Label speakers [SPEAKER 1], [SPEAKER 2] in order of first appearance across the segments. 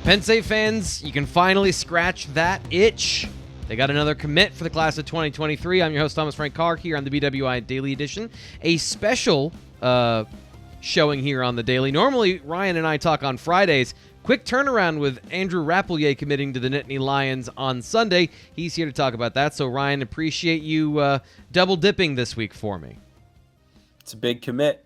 [SPEAKER 1] Penn State fans, you can finally scratch that itch. They got another commit for the class of 2023. I'm your host, Thomas Frank Carr, here on the BWI Daily Edition. A special showing here on the Daily. Normally, Ryan and I talk on Fridays. Quick turnaround with Andrew Rappleyea committing to the Nittany Lions on Sunday. He's here to talk about that. So, Ryan, appreciate you double dipping this week for me.
[SPEAKER 2] It's a big commit.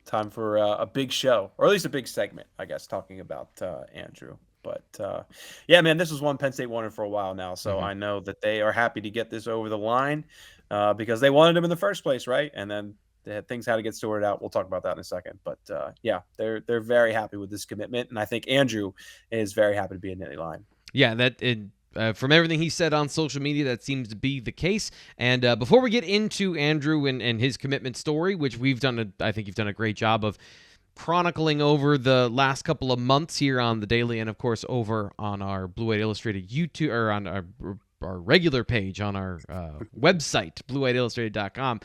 [SPEAKER 2] Time for a big show, or at least a big segment, I guess, talking about Andrew. But, yeah, man, this is one Penn State wanted for a while now, so I know that they are happy to get this over the line because they wanted him in the first place, right? And then things had to get sorted out. We'll talk about that in a second. But, yeah, they're very happy with this commitment, and I think Andrew is very happy to be a Nittany Lion.
[SPEAKER 1] Yeah, from everything he said on social media, that seems to be the case. And before we get into Andrew and his commitment story, which I think you've done a great job of chronicling over the last couple of months here on the Daily, and of course over on our Blue White Illustrated YouTube, or on our regular page on our website, bluewhiteillustrated.com.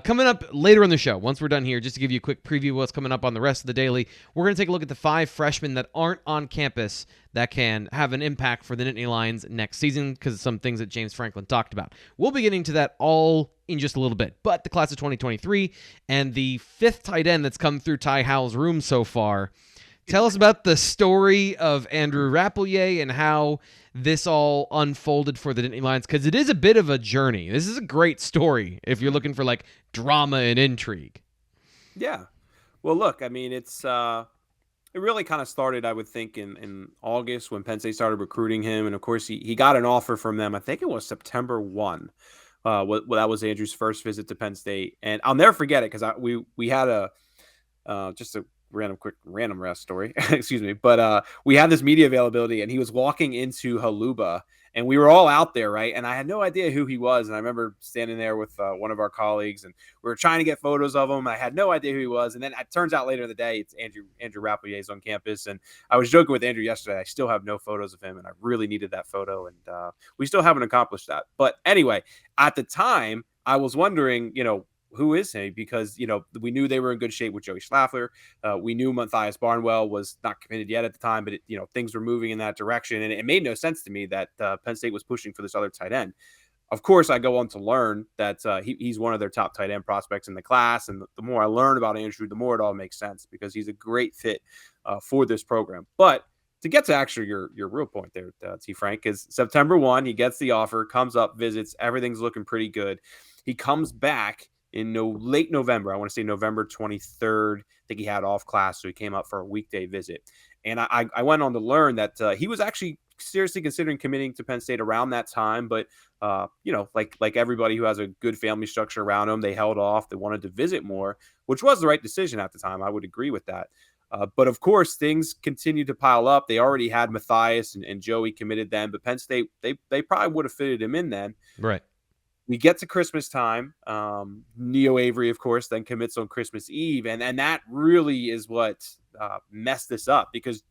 [SPEAKER 1] Coming up later in the show, once we're done here, just to give you a quick preview of what's coming up on the rest of the Daily, we're going to take a look at the 5 freshmen that aren't on campus that can have an impact for the Nittany Lions next season because of some things that James Franklin talked about. We'll be getting to that all in just a little bit. But the class of 2023 and the 5th tight end that's come through Ty Howell's room so far. Tell us about the story of Andrew Rappleyea and how this all unfolded for the Nittany Lions, because it is a bit of a journey. This is a great story if you're looking for like drama and intrigue.
[SPEAKER 2] Yeah. Well, look, I mean, it really kind of started, I would think, in August when Penn State started recruiting him. And of course, he got an offer from them. I think it was September 1. That was Andrew's first visit to Penn State. And I'll never forget it because we had just a random rest story, excuse me. But we had this media availability and he was walking into Haluba and we were all out there, right? And I had no idea who he was. And I remember standing there with one of our colleagues and we were trying to get photos of him. I had no idea who he was. And then it turns out later in the day, it's Andrew Rappleyea is on campus. And I was joking with Andrew yesterday. I still have no photos of him and I really needed that photo. And we still haven't accomplished that. But anyway, at the time I was wondering, who is he? Because, we knew they were in good shape with Joey Schlaffer. We knew Matthias Barnwell was not committed yet at the time, but things were moving in that direction. And it made no sense to me that Penn State was pushing for this other tight end. Of course, I go on to learn that he's one of their top tight end prospects in the class. And the more I learn about Andrew, the more it all makes sense because he's a great fit for this program. But to get to actually your real point there, T. Frank, is September 1, he gets the offer, comes up, visits, everything's looking pretty good. He comes back in late November. I want to say November 23rd. I think he had off class, so he came up for a weekday visit. And I went on to learn that he was actually seriously considering committing to Penn State around that time. But, like everybody who has a good family structure around him, they held off. They wanted to visit more, which was the right decision at the time. I would agree with that. But, of course, things continued to pile up. They already had Matthias and Joey committed then, but Penn State, they probably would have fitted him in then.
[SPEAKER 1] Right.
[SPEAKER 2] We get to Christmas time. Neo Avery, of course, then commits on Christmas Eve. And that really is what messed this up because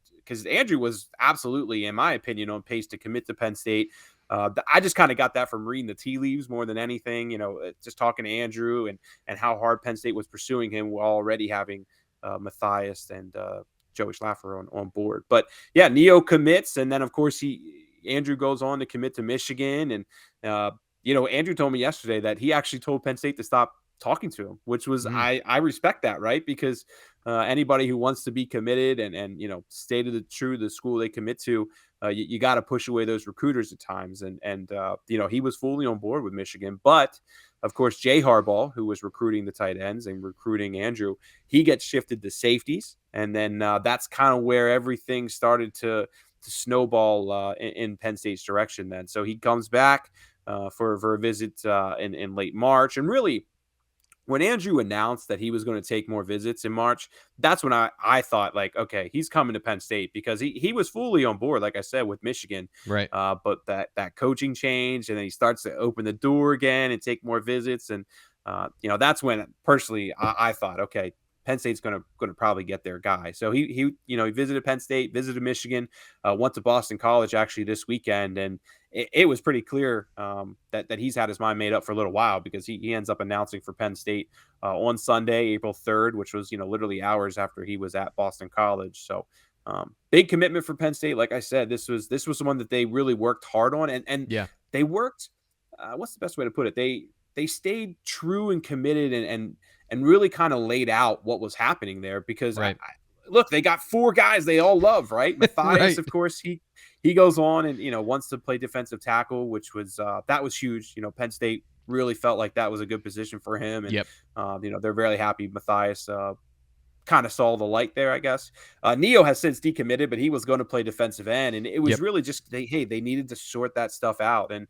[SPEAKER 2] Andrew was absolutely, in my opinion, on pace to commit to Penn State. I just kind of got that from reading the tea leaves more than anything, just talking to Andrew and how hard Penn State was pursuing him while already having Matthias and Joey Schlaffer on board. But, yeah, Neo commits. And then, of course, Andrew goes on to commit to Michigan. And, Andrew told me yesterday that he actually told Penn State to stop talking to him, which was, I respect that, right? Because anybody who wants to be committed and stay to the school they commit to, you got to push away those recruiters at times. And he was fully on board with Michigan. But, of course, Jay Harbaugh, who was recruiting the tight ends and recruiting Andrew, he gets shifted to safeties. And then that's kind of where everything started to snowball in Penn State's direction then. So he comes back for a visit in late March. And really, when Andrew announced that he was going to take more visits in March, that's when I thought, like, okay, he's coming to Penn State because he was fully on board, like I said, with Michigan.
[SPEAKER 1] Right.
[SPEAKER 2] But that coaching changed, and then he starts to open the door again and take more visits. And, that's when, personally, I thought, okay, Penn State's going to probably get their guy. So he visited Penn State, visited Michigan, went to Boston College actually this weekend, and it was pretty clear that he's had his mind made up for a little while because he ends up announcing for Penn State on Sunday, April 3rd, which was literally hours after he was at Boston College. So Big commitment for Penn State. Like I said, this was the one that they really worked hard on, and
[SPEAKER 1] Yeah.
[SPEAKER 2] they worked. What's the best way to put it? They stayed true and committed, and really kind of laid out what was happening there, because
[SPEAKER 1] Right.
[SPEAKER 2] look, they got 4 guys they all love, right? Matthias,
[SPEAKER 1] Right.
[SPEAKER 2] of course, he goes on and wants to play defensive tackle, which was that was huge. Penn State really felt like that was a good position for him, and
[SPEAKER 1] Yep.
[SPEAKER 2] they're very happy Matthias kind of saw the light there, I guess. Neo has since decommitted, but he was going to play defensive end, and it was
[SPEAKER 1] Yep.
[SPEAKER 2] really just they needed to sort that stuff out. And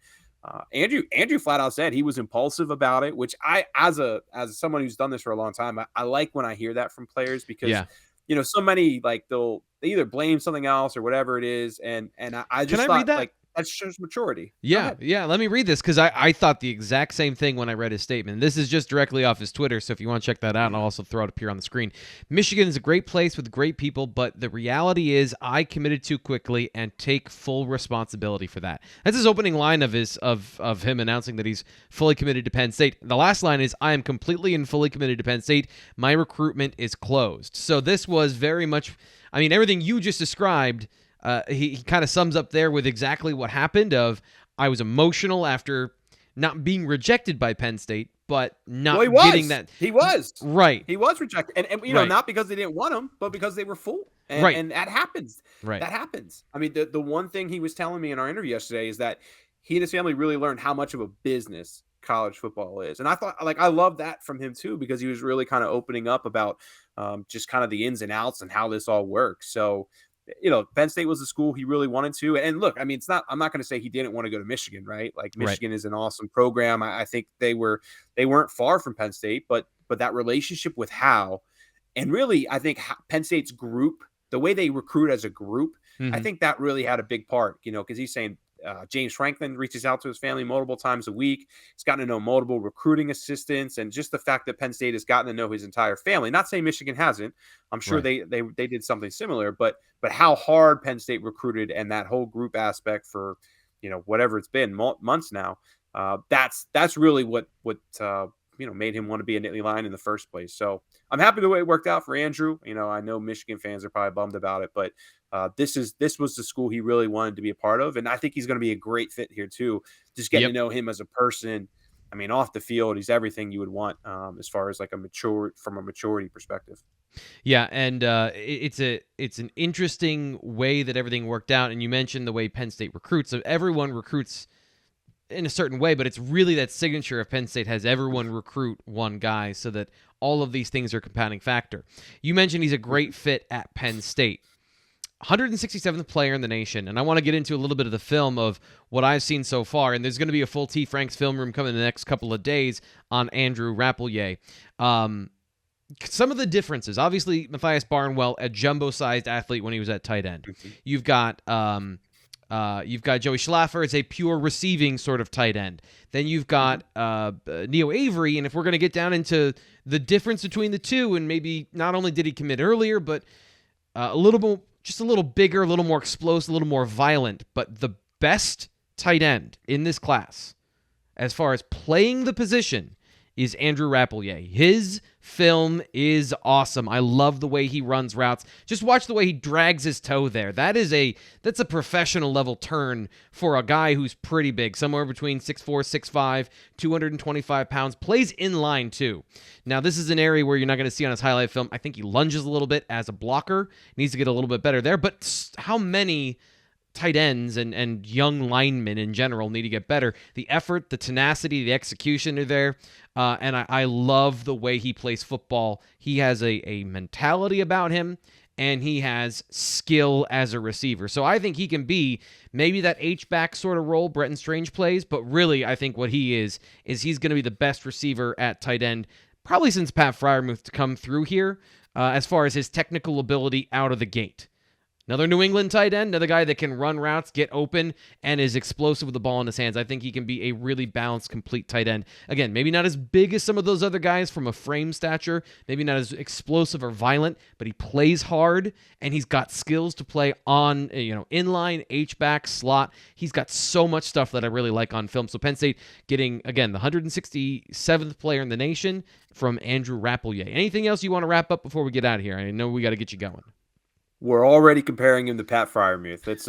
[SPEAKER 2] Andrew flat out said he was impulsive about it, which I, as someone who's done this for a long time, I like when I hear that from players, because
[SPEAKER 1] Yeah.
[SPEAKER 2] so many, like, they either blame something else or whatever it is, and I just
[SPEAKER 1] Can I
[SPEAKER 2] thought
[SPEAKER 1] read that?
[SPEAKER 2] like that shows maturity. Go
[SPEAKER 1] Yeah,
[SPEAKER 2] ahead.
[SPEAKER 1] yeah. Let me read this, because I thought the exact same thing when I read his statement. This is just directly off his Twitter, so if you want to check that out, I'll also throw it up here on the screen. Michigan is a great place with great people, but the reality is I committed too quickly and take full responsibility for that. That's his opening line of him announcing that he's fully committed to Penn State. The last line is, I am completely and fully committed to Penn State. My recruitment is closed. So this was very much, I mean, everything you just described. He kind of sums up there with exactly what happened. I was emotional after not being rejected by Penn State, but not getting that.
[SPEAKER 2] He was.
[SPEAKER 1] Right.
[SPEAKER 2] He was rejected. And
[SPEAKER 1] Right.
[SPEAKER 2] not because they didn't want him, but because they were full. And,
[SPEAKER 1] Right.
[SPEAKER 2] and that happens.
[SPEAKER 1] Right.
[SPEAKER 2] That happens. I mean, the one thing he was telling me in our interview yesterday is that he and his family really learned how much of a business college football is. And I thought, like, I love that from him too, because he was really kind of opening up about just kind of the ins and outs and how this all works. So, Penn State was the school he really wanted to. And look, I mean, I'm not going to say he didn't want to go to Michigan, right? Like, Michigan is an awesome program. I think they weren't far from Penn State, but that relationship with Howe, and really, I think Penn State's group, the way they recruit as a group, I think that really had a big part, because he's saying, James Franklin reaches out to his family multiple times a week. He's gotten to know multiple recruiting assistants, and just the fact that Penn State has gotten to know his entire family. Not saying Michigan hasn't. I'm sure
[SPEAKER 1] Right.
[SPEAKER 2] they did something similar, but how hard Penn State recruited, and that whole group aspect for whatever it's been, months now. That's really what made him want to be a Nittany Lion in the first place. So I'm happy the way it worked out for Andrew. I know Michigan fans are probably bummed about it, but this was the school he really wanted to be a part of, and I think he's going to be a great fit here too. Just getting to know him as a person. I mean, off the field, he's everything you would want as far as like from a maturity perspective.
[SPEAKER 1] Yeah, and it's an interesting way that everything worked out. And you mentioned the way Penn State recruits. So everyone recruits in a certain way, but it's really that signature of Penn State has everyone recruit one guy, so that all of these things are a compounding factor. You mentioned he's a great fit at Penn State. 167th player in the nation, and I want to get into a little bit of the film of what I've seen so far, and there's going to be a full T. Frank's film room coming in the next couple of days on Andrew Rappleyea. Some of the differences, obviously, Matthias Barnwell, a jumbo-sized athlete when he was at tight end. You've got Joey Schlaffer as a pure receiving sort of tight end. Then you've got Neo Avery, and if we're going to get down into the difference between the two, and maybe not only did he commit earlier, but a little more, just a little bigger, a little more explosive, a little more violent. But the best tight end in this class, as far as playing the position, is Andrew Rappleyea. His film is awesome. I love the way he runs routes. Just watch the way he drags his toe there. That's a professional level turn for a guy who's pretty big, somewhere between 6'4", 6'5", 225 pounds. Plays in line too. Now, this is an area where you're not going to see on his highlight film. I think he lunges a little bit as a blocker. Needs to get a little bit better there. But how many tight ends and young linemen in general need to get better? The effort, the tenacity, the execution are there. And I love the way he plays football. He has a mentality about him, and he has skill as a receiver. So I think he can be maybe that H-back sort of role Bretton Strange plays, but really I think what he is he's going to be the best receiver at tight end, probably since Pat Freiermuth to come through here, as far as his technical ability out of the gate. Another New England tight end, another guy that can run routes, get open, and is explosive with the ball in his hands. I think he can be a really balanced, complete tight end. Again, maybe not as big as some of those other guys from a frame stature, maybe not as explosive or violent, but he plays hard, and he's got skills to play on, inline, H-back, slot. He's got so much stuff that I really like on film. So Penn State getting, again, the 167th player in the nation from Andrew Rappleyea. Anything else you want to wrap up before we get out of here? I know we got to get you going.
[SPEAKER 2] we're already comparing him to Pat Fryermuth. It's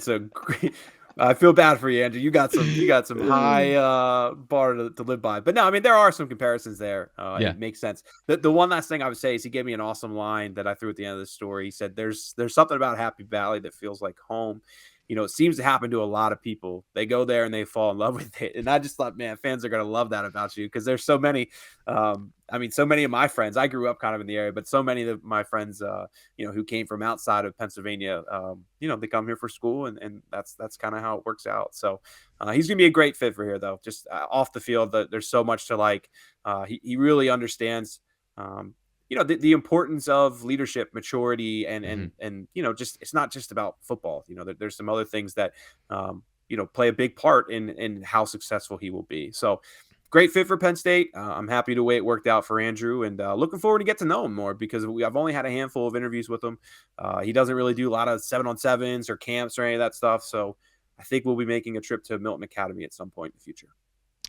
[SPEAKER 2] a great. I feel bad for you, Andrew. You got some high bar to live by. But no, I mean there are some comparisons there.
[SPEAKER 1] Yeah.
[SPEAKER 2] It makes sense. The one last thing I would say is he gave me an awesome line that I threw at the end of the story. He said, "There's something about Happy Valley that feels like home." You know, it seems to happen to a lot of people. They go there and they fall in love with it. And I just thought, man, fans are going to love that about you because there's so many. So many of my friends, I grew up kind of in the area, but so many of my friends, who came from outside of Pennsylvania, they come here for school and that's kind of how it works out. So he's going to be a great fit for here, though. Just off the field, there's so much to like. He really understands the importance of leadership, maturity, and just it's not just about football. There's some other things that play a big part in how successful he will be. So great fit for Penn State. I'm happy the way it worked out for Andrew, and looking forward to get to know him more because I've only had a handful of interviews with him. He doesn't really do a lot of 7-on-7s or camps or any of that stuff. So I think we'll be making a trip to Milton Academy at some point in the future.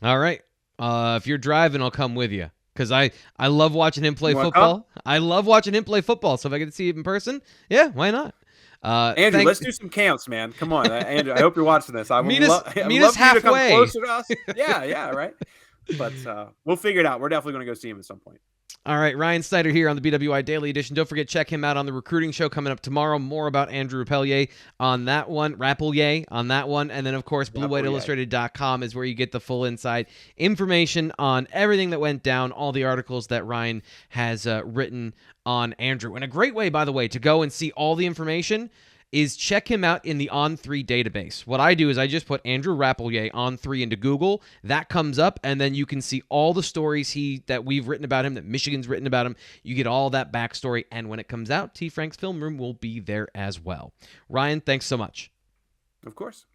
[SPEAKER 1] All right. If you're driving, I'll come with you. Because I love watching him play football. I love watching him play football. So if I get to see him in person, yeah, why not?
[SPEAKER 2] Andrew, let's do some camps, man. Come on, Andrew. I hope you're watching this.
[SPEAKER 1] Meet us halfway. To come
[SPEAKER 2] closer to us. Yeah, right. But we'll figure it out. We're definitely going to go see him at some point.
[SPEAKER 1] All right, Ryan Snyder here on the BWI Daily Edition. Don't forget, check him out on the recruiting show coming up tomorrow. More about Andrew Rapelje on that one, Rappleyea on that one, and then, of course, BlueWhiteIllustrated.com is where you get the full inside information on everything that went down, all the articles that Ryan has written on Andrew. And a great way, by the way, to go and see all the information is check him out in the On3 database. What I do is I just put Andrew Rappleyea On3 into Google. That comes up, and then you can see all the stories that we've written about him, that Michigan's written about him. You get all that backstory, and when it comes out, T. Frank's Film Room will be there as well. Ryan, thanks so much.
[SPEAKER 2] Of course.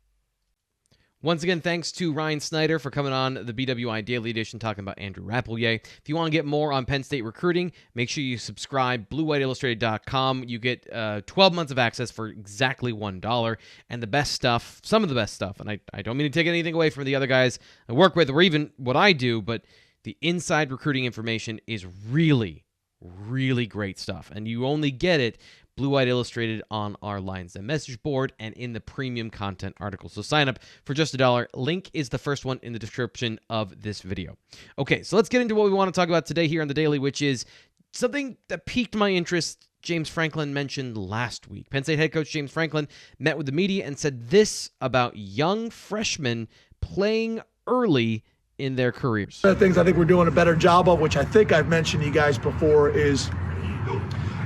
[SPEAKER 1] Once again, thanks to Ryan Snyder for coming on the BWI Daily Edition talking about Andrew Rappleyea. If you want to get more on Penn State recruiting, make sure you subscribe, BlueWhiteIllustrated.com. You get 12 months of access for exactly $1. And the best stuff, some of the best stuff, and I don't mean to take anything away from the other guys I work with or even what I do, but the inside recruiting information is really, really great stuff. And you only get it Blue White Illustrated on our Lions Den message board and in the premium content article. So sign up for just $1. Link is the first one in the description of this video. Okay, so let's get into what we want to talk about today here on the Daily, which is something that piqued my interest. James Franklin mentioned last week. Penn State head coach James Franklin met with the media and said this about young freshmen playing early in their careers.
[SPEAKER 3] One of the things I think we're doing a better job of, which I think I've mentioned to you guys before, is,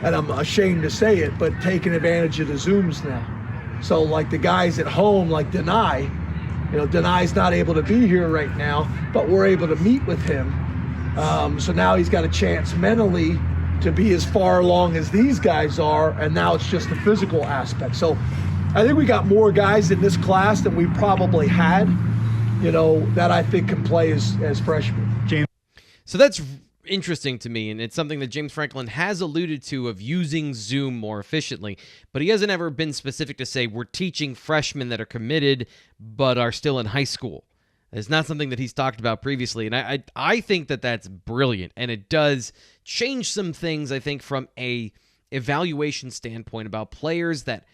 [SPEAKER 3] and I'm ashamed to say it, but taking advantage of the Zooms now. So like the guys at home, like Denai, Denai's not able to be here right now, but we're able to meet with him. So now he's got a chance mentally to be as far along as these guys are, and now it's just the physical aspect. So I think we got more guys in this class than we probably had, that I think can play as freshmen.
[SPEAKER 4] James.
[SPEAKER 1] So that's interesting to me, and it's something that James Franklin has alluded to, of using Zoom more efficiently, but he hasn't ever been specific to say we're teaching freshmen that are committed but are still in high school. It's not something that he's talked about previously, and I think that that's brilliant, and it does change some things, I think, from a evaluation standpoint about players that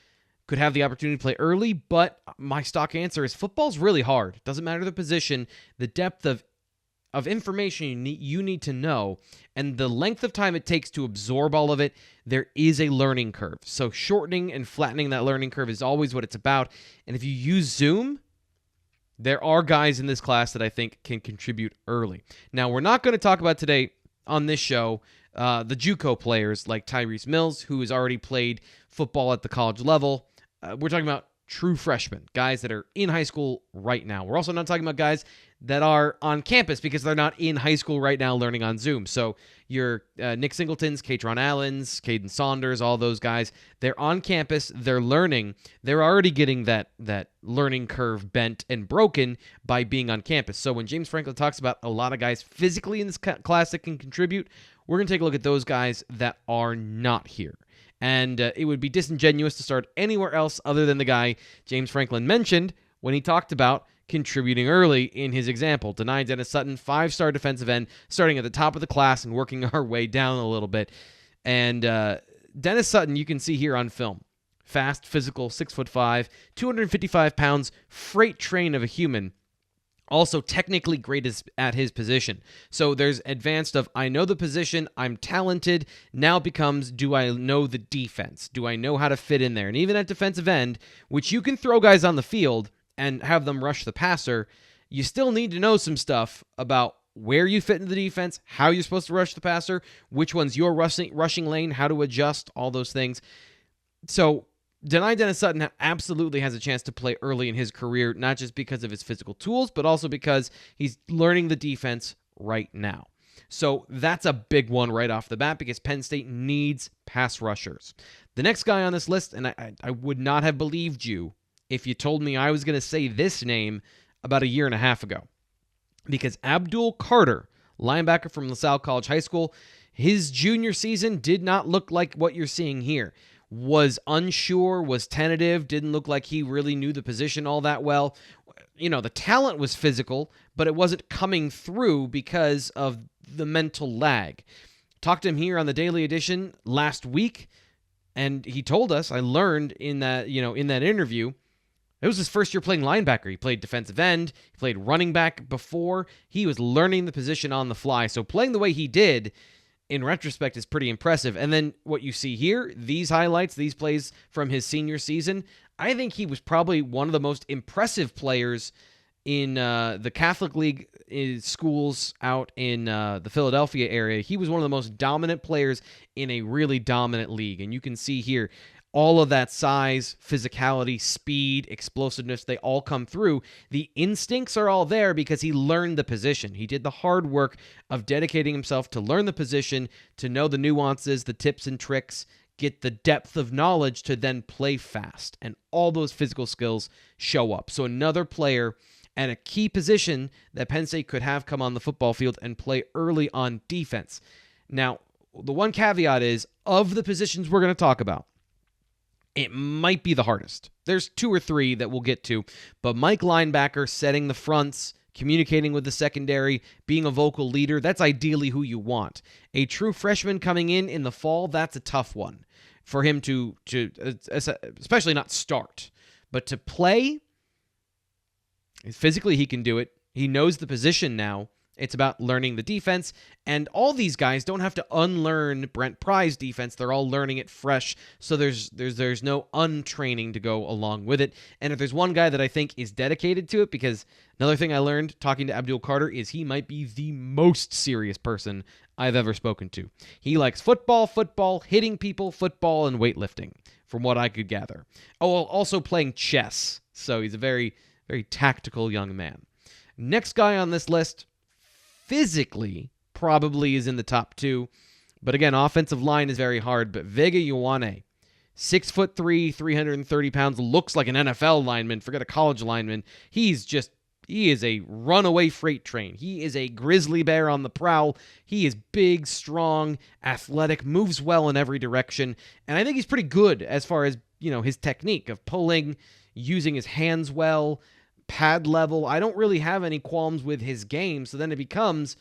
[SPEAKER 1] could have the opportunity to play early, but my stock answer is football's really hard. It doesn't matter the position, the depth of information you need to know, and the length of time it takes to absorb all of it, there is a learning curve. So shortening and flattening that learning curve is always what it's about. And if you use Zoom, there are guys in this class that I think can contribute early. Now, we're not going to talk about today on this show the JUCO players like Tyrese Mills, who has already played football at the college level. We're talking about true freshmen, guys that are in high school right now. We're also not talking about guys that are on campus because they're not in high school right now learning on Zoom. So your Nick Singletons, Katron Allens, Caden Saunders, all those guys, they're on campus, they're learning, they're already getting that learning curve bent and broken by being on campus. So when James Franklin talks about a lot of guys physically in this class that can contribute, we're going to take a look at those guys that are not here. And it would be disingenuous to start anywhere else other than the guy James Franklin mentioned when he talked about contributing early in his example. Dennis-Sutton, 5-star defensive end, starting at the top of the class and working our way down a little bit. And Dennis-Sutton, you can see here on film. Fast, physical, 6'5", 255 pounds, freight train of a human. Also technically great at his position. So there's advanced of, I know the position, I'm talented, now becomes, do I know the defense? Do I know how to fit in there? And even at defensive end, which you can throw guys on the field and have them rush the passer, you still need to know some stuff about where you fit in the defense, how you're supposed to rush the passer, which one's your rushing lane, how to adjust, all those things. So Dennis-Sutton absolutely has a chance to play early in his career, not just because of his physical tools, but also because he's learning the defense right now. So that's a big one right off the bat because Penn State needs pass rushers. The next guy on this list, and I would not have believed you if you told me I was going to say this name about a year and a half ago, because Abdul Carter, linebacker from LaSalle College High School, his junior season did not look like what you're seeing here. Was unsure, was tentative, didn't look like he really knew the position all that well. You know, the talent was physical, but it wasn't coming through because of the mental lag. Talked to him here on the Daily Edition last week, and he told us, I learned in that interview, it was his first year playing linebacker. He played defensive end, he played running back before. He was learning the position on the fly. So playing the way he did, in retrospect, is pretty impressive. And then what you see here, these highlights, these plays from his senior season, I think he was probably one of the most impressive players in the Catholic League schools out in the Philadelphia area. He was one of the most dominant players in a really dominant league. And you can see here, all of that size, physicality, speed, explosiveness, they all come through. The instincts are all there because he learned the position. He did the hard work of dedicating himself to learn the position, to know the nuances, the tips and tricks, get the depth of knowledge to then play fast. And all those physical skills show up. So another player at a key position that Penn State could have come on the football field and play early on defense. Now, the one caveat is, of the positions we're going to talk about, it might be the hardest. There's 2 or 3 that we'll get to, but Mike linebacker, setting the fronts, communicating with the secondary, being a vocal leader, that's ideally who you want. A true freshman coming in the fall, that's a tough one for him to especially not start, but to play. Physically, he can do it. He knows the position now. It's about learning the defense, and all these guys don't have to unlearn Brent Pry's defense. They're all learning it fresh, so there's no untraining to go along with it. And if there's one guy that I think is dedicated to it, because another thing I learned talking to Abdul Carter is he might be the most serious person I've ever spoken to. He likes football, hitting people, football, and weightlifting, from what I could gather. Oh, also playing chess, so he's a very, very tactical young man. Next guy on this list, physically, probably is in the top 2. But again, offensive line is very hard. But Xavien Yuan, 6'3", 330 pounds, looks like an NFL lineman. Forget a college lineman. He is a runaway freight train. He is a grizzly bear on the prowl. He is big, strong, athletic, moves well in every direction. And I think he's pretty good as far as, his technique of pulling, using his hands well, pad level. I don't really have any qualms with his game. So then it becomes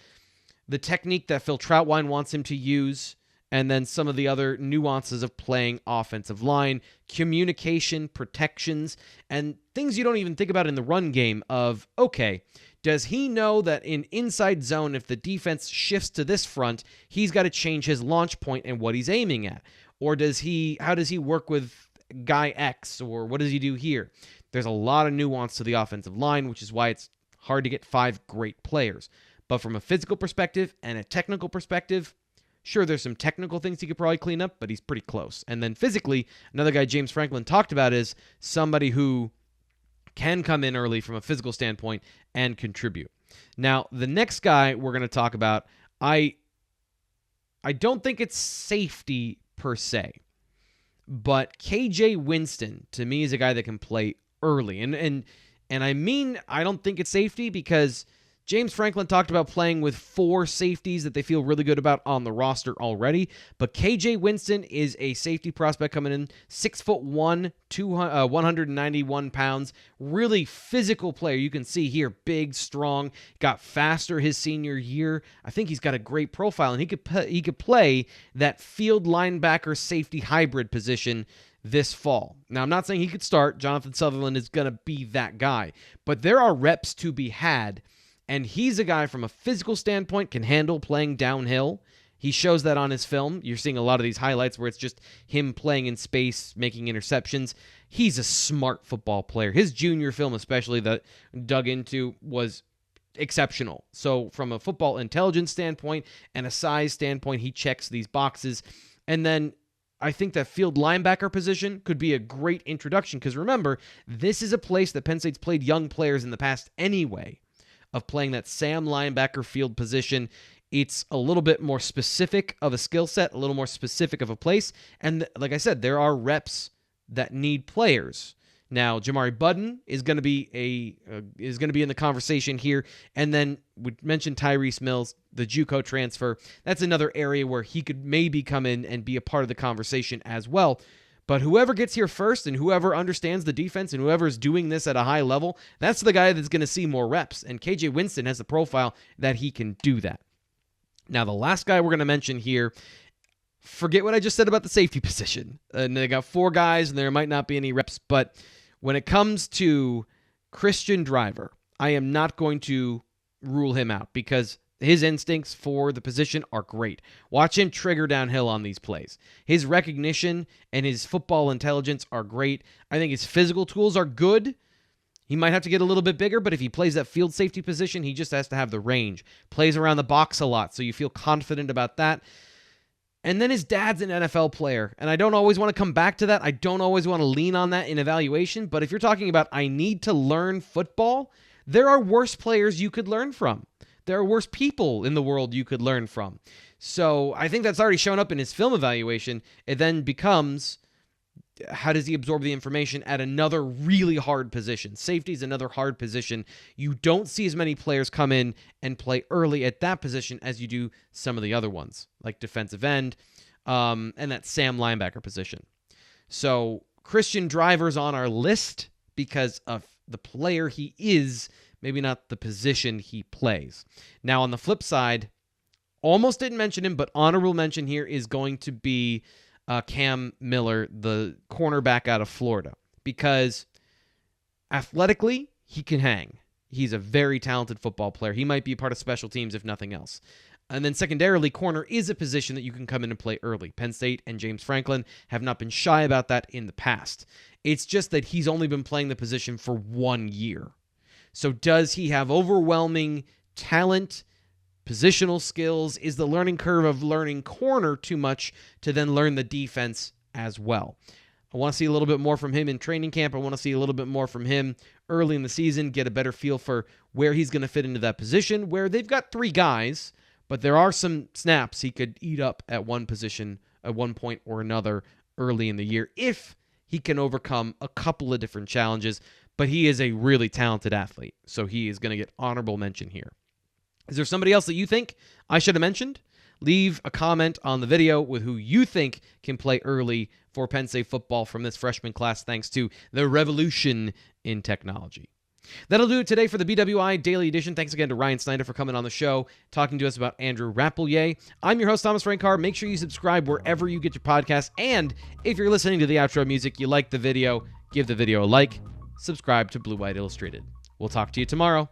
[SPEAKER 1] the technique that Phil Trautwein wants him to use, and then some of the other nuances of playing offensive line, communication, protections, and things you don't even think about in the run game of, okay, does he know that in inside zone, if the defense shifts to this front, he's got to change his launch point and what he's aiming at? Or how does he work with guy X, or what does he do here? There's a lot of nuance to the offensive line, which is why it's hard to get 5 great players. But from a physical perspective and a technical perspective, sure, there's some technical things he could probably clean up, but he's pretty close. And then physically, another guy James Franklin talked about is somebody who can come in early from a physical standpoint and contribute. Now, the next guy we're going to talk about, I don't think it's safety per se, but KJ Winston, to me, is a guy that can play early. And I mean, I don't think it's safety because James Franklin talked about playing with 4 safeties that they feel really good about on the roster already. But KJ Winston is a safety prospect coming in, 6'1", 191 pounds. Really physical player. You can see here, big, strong, got faster his senior year. I think he's got a great profile, and he could play that field linebacker safety hybrid position this fall. Now, I'm not saying he could start. Jonathan Sutherland is going to be that guy. But there are reps to be had. And he's a guy from a physical standpoint can handle playing downhill. He shows that on his film. You're seeing a lot of these highlights where it's just him playing in space, making interceptions. He's a smart football player. His junior film, especially, that dug into, was exceptional. So from a football intelligence standpoint and a size standpoint, he checks these boxes. And then I think that field linebacker position could be a great introduction because remember, this is a place that Penn State's played young players in the past anyway, of playing that Sam linebacker field position. It's a little bit more specific of a skill set, a little more specific of a place. And like I said, there are reps that need players. Now, Jamari Budden is going to be in the conversation here. And then we mentioned Tyrese Mills, the JUCO transfer. That's another area where he could maybe come in and be a part of the conversation as well. But whoever gets here first and whoever understands the defense and whoever is doing this at a high level, that's the guy that's going to see more reps. And KJ Winston has the profile that he can do that. Now, the last guy we're going to mention here, forget what I just said about the safety position. And they got 4 guys and there might not be any reps. But when it comes to Christian Driver, I am not going to rule him out because his instincts for the position are great. Watch him trigger downhill on these plays. His recognition and his football intelligence are great. I think his physical tools are good. He might have to get a little bit bigger, but if he plays that field safety position, he just has to have the range. Plays around the box a lot, so you feel confident about that. And then his dad's an NFL player, and I don't always want to come back to that. I don't always want to lean on that in evaluation, but if you're talking about I need to learn football, there are worse players you could learn from. There are worse people in the world you could learn from. So I think that's already shown up in his film evaluation. It then becomes, how does he absorb the information at another really hard position? Safety is another hard position. You don't see as many players come in and play early at that position as you do some of the other ones, like defensive end and that Sam linebacker position. So Christian Driver's on our list because of the player he is, maybe not the position he plays. Now, on the flip side, almost didn't mention him, but honorable mention here is going to be Cam Miller, the cornerback out of Florida, because athletically, he can hang. He's a very talented football player. He might be a part of special teams, if nothing else. And then secondarily, corner is a position that you can come in and play early. Penn State and James Franklin have not been shy about that in the past. It's just that he's only been playing the position for 1 year. So does he have overwhelming talent, positional skills? Is the learning curve of learning corner too much to then learn the defense as well? I want to see a little bit more from him in training camp. I want to see a little bit more from him early in the season, get a better feel for where he's going to fit into that position, where they've got 3 guys, but there are some snaps he could eat up at one position at one point or another early in the year if he can overcome a couple of different challenges. But he is a really talented athlete, so he is going to get honorable mention here. Is there somebody else that you think I should have mentioned? Leave a comment on the video with who you think can play early for Penn State football from this freshman class, thanks to the revolution in technology. That'll do it today for the BWI Daily Edition. Thanks again to Ryan Snyder for coming on the show, talking to us about Andrew Rappleyea. I'm your host, Thomas Frank Carr. Make sure you subscribe wherever you get your podcasts. And if you're listening to the outro music, you like the video, give the video a like. Subscribe to Blue White Illustrated. We'll talk to you tomorrow.